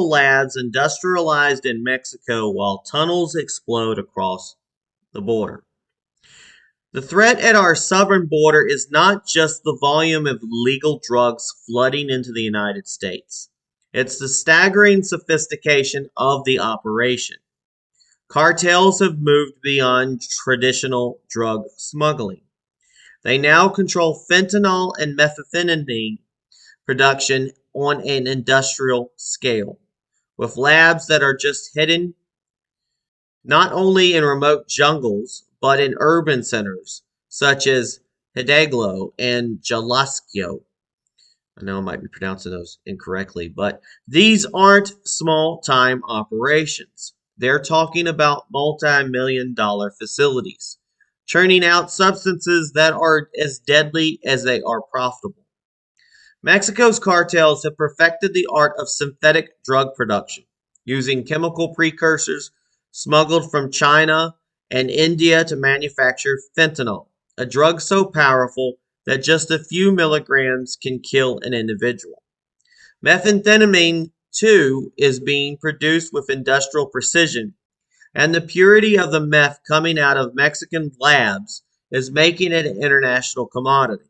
chemical labs industrialized in Mexico while tunnels explode across the border. The threat at our southern border is not just the volume of illegal drugs flooding into the United States. It's the staggering sophistication of the operation. Cartels have moved beyond traditional drug smuggling. They now control fentanyl and methamphetamine production on an industrial scale, with labs that are just hidden not only in remote jungles, but in urban centers such as Hidalgo and Jalisco. I know I might be pronouncing those incorrectly, but these aren't small time operations. They're talking about multi-million-dollar facilities, churning out substances that are as deadly as they are profitable. Mexico's cartels have perfected the art of synthetic drug production, using chemical precursors smuggled from China and India to manufacture fentanyl, a drug so powerful that just a few milligrams can kill an individual. Methamphetamine, too, is being produced with industrial precision, and the purity of the meth coming out of Mexican labs is making it an international commodity,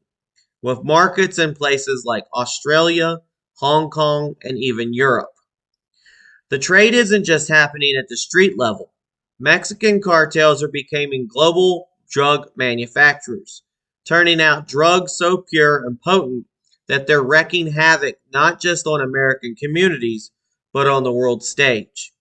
with markets in places like Australia, Hong Kong, and even Europe. The trade isn't just happening at the street level. Mexican cartels are becoming global drug manufacturers, turning out drugs so pure and potent that they're wreaking havoc not just on American communities, but on the world stage.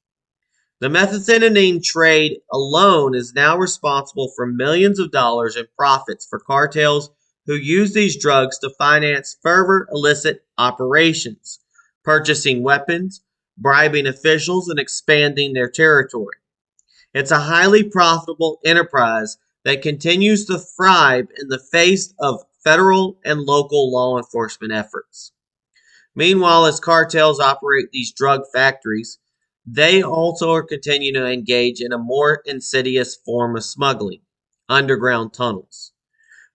The methamphetamine trade alone is now responsible for millions of dollars in profits for cartels who use these drugs to finance further illicit operations, purchasing weapons, bribing officials, and expanding their territory. It's a highly profitable enterprise that continues to thrive in the face of federal and local law enforcement efforts. Meanwhile, as cartels operate these drug factories, they also are continuing to engage in a more insidious form of smuggling, underground tunnels.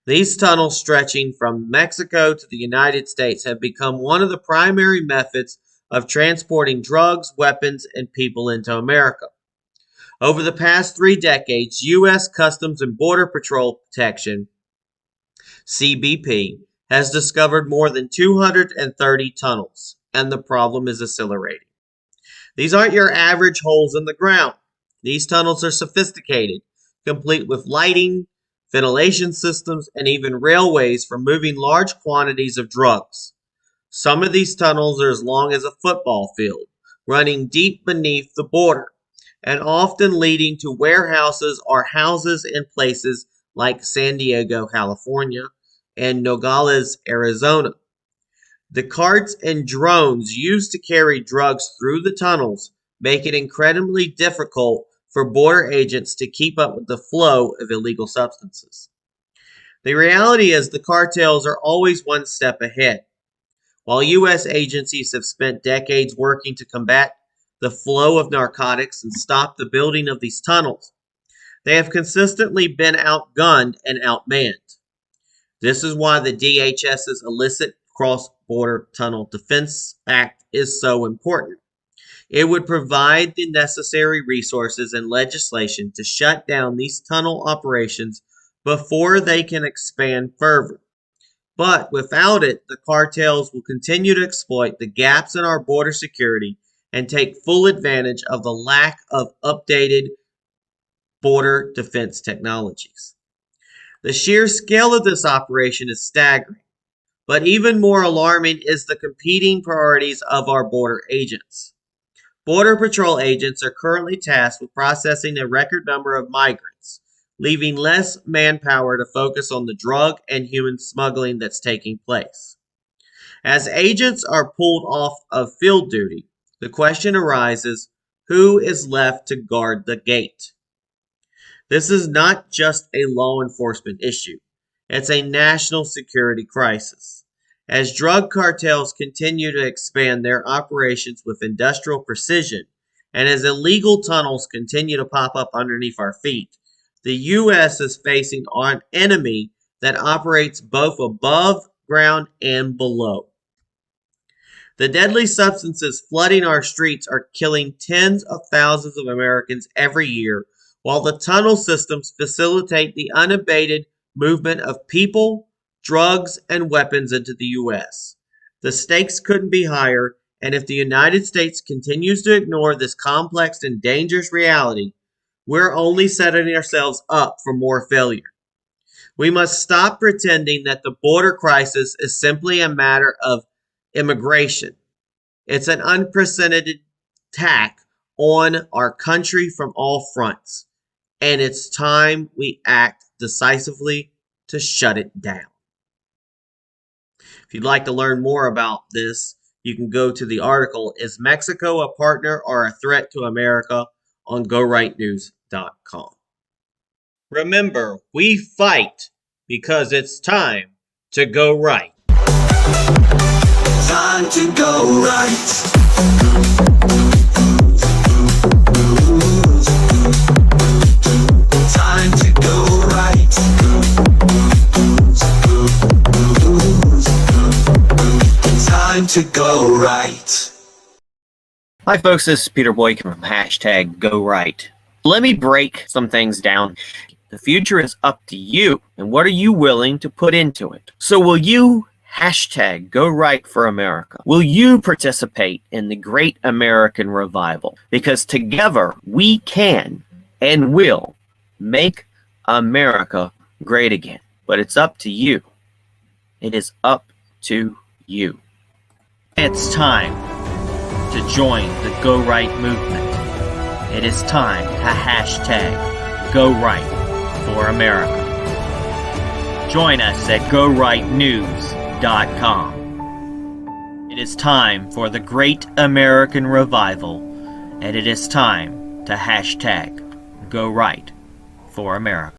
These tunnels stretching from Mexico to the United States have become one of the primary methods of transporting drugs, weapons, and people into America. Over the past 3 decades, U.S. Customs and Border Patrol Protection, CBP, has discovered more than 230 tunnels, and the problem is accelerating. These aren't your average holes in the ground. These tunnels are sophisticated, complete with lighting, ventilation systems, and even railways for moving large quantities of drugs. Some of these tunnels are as long as a football field, running deep beneath the border, and often leading to warehouses or houses in places like San Diego, California, and Nogales, Arizona. The carts and drones used to carry drugs through the tunnels make it incredibly difficult for border agents to keep up with the flow of illegal substances. The reality is the cartels are always one step ahead. While U.S. agencies have spent decades working to combat the flow of narcotics and stop the building of these tunnels, they have consistently been outgunned and outmanned. This is why the DHS's illicit cross-border tunnel defense act is so important. It would provide the necessary resources and legislation to shut down these tunnel operations before they can expand further. But without it, the cartels will continue to exploit the gaps in our border security and take full advantage of the lack of updated border defense technologies. The sheer scale of this operation is staggering, but even more alarming is the competing priorities of our border agents. Border Patrol agents are currently tasked with processing a record number of migrants, leaving less manpower to focus on the drug and human smuggling that's taking place. As agents are pulled off of field duty, the question arises, who is left to guard the gate? This is not just a law enforcement issue. It's a national security crisis. As drug cartels continue to expand their operations with industrial precision, and as illegal tunnels continue to pop up underneath our feet, the U.S. is facing an enemy that operates both above ground and below. The deadly substances flooding our streets are killing tens of thousands of Americans every year, while the tunnel systems facilitate the unabated movement of people, drugs, and weapons into the U.S. The stakes couldn't be higher, and if the United States continues to ignore this complex and dangerous reality, we're only setting ourselves up for more failure. We must stop pretending that the border crisis is simply a matter of immigration. It's an unprecedented attack on our country from all fronts, and it's time we act decisively to shut it down. If you'd like to learn more about this, you can go to the article, Is Mexico a Partner or a Threat to America, on GoRightNews.com. Remember, we fight because it's time to go right. Time to go right. Time to go right. Time to go right. Hi folks, this is Peter Boykin from #GoRight. Let me break some things down. The future is up to you, and what are you willing to put into it? So will you #GoRight for America? Will you participate in the great American revival? Because together we can and will make America great again. But it's up to you. It is up to you. It's time to join the Go Right movement. It is time to #GoRight for America. Join us at GoRightNews.com. It is time for the great American revival, and it is time to #GoRight for America.